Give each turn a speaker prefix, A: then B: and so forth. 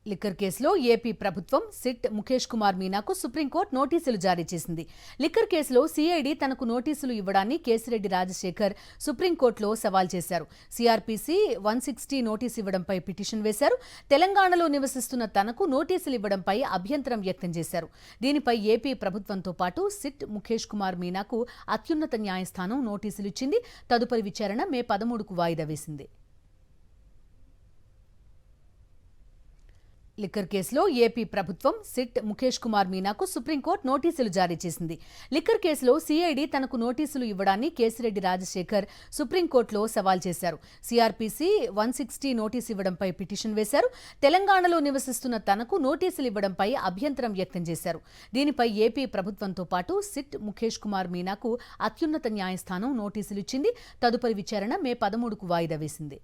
A: Liquor కేసులో AP ప్రభుత్వం SIT Mukesh Kumar మీనాకు supreme court నోటీసులు జారీ చేసింది. లిక్కర్ కేసులో సిఐడి తనకు నోటీసులు ఇవ్వడాన్ని కేసిరెడ్డి రాజశేఖర్ సుప్రీంకోర్టులో సవాల్ చేశారు. సిఆర్పిసి 160 నోటీసు ఇవ్వడంపై పిటిషన్ వేశారు. తెలంగాణలో నివసిస్తున్న తనకు నోటీసులు ఇవ్వడంపై అభ్యంతరం వ్యక్తం చేశారు. దీనిపై ఏపీ ప్రభుత్వంతో పాటు సిట్ ముఖేష్ కుమార్ మీనాకు అత్యున్నత న్యాయస్థానం నోటీసులు ఇచ్చింది. తదుపరి విచారణ మే 13కు వాయిదా వేసింది. లిక్కర్ కేసులో ఏపీ ప్రభుత్వం సిట్ ముఖేష్ కుమార్ మీనాకు సుప్రీంకోర్టు నోటీసులు జారీ చేసింది. లిక్కర్ కేసులో సిఐడి తనకు నోటీసులు ఇవ్వడాన్ని కేసిరెడ్డి రాజశేఖర్ సుప్రీంకోర్టులో సవాల్ చేశారు. సిఆర్పిసి 160 నోటీసు ఇవ్వడంపై పిటిషన్ వేశారు. తెలంగాణలో నివసిస్తున్న తనకు నోటీసులు ఇవ్వడంపై అభ్యంతరం వ్యక్తం చేశారు. దీనిపై ఏపీ ప్రభుత్వంతో పాటు సిట్ ముఖేష్ కుమార్ మీనాకు అత్యున్నత న్యాయస్థానం నోటీసులు ఇచ్చింది. తదుపరి విచారణ మే 13కు వాయిదా వేసింది.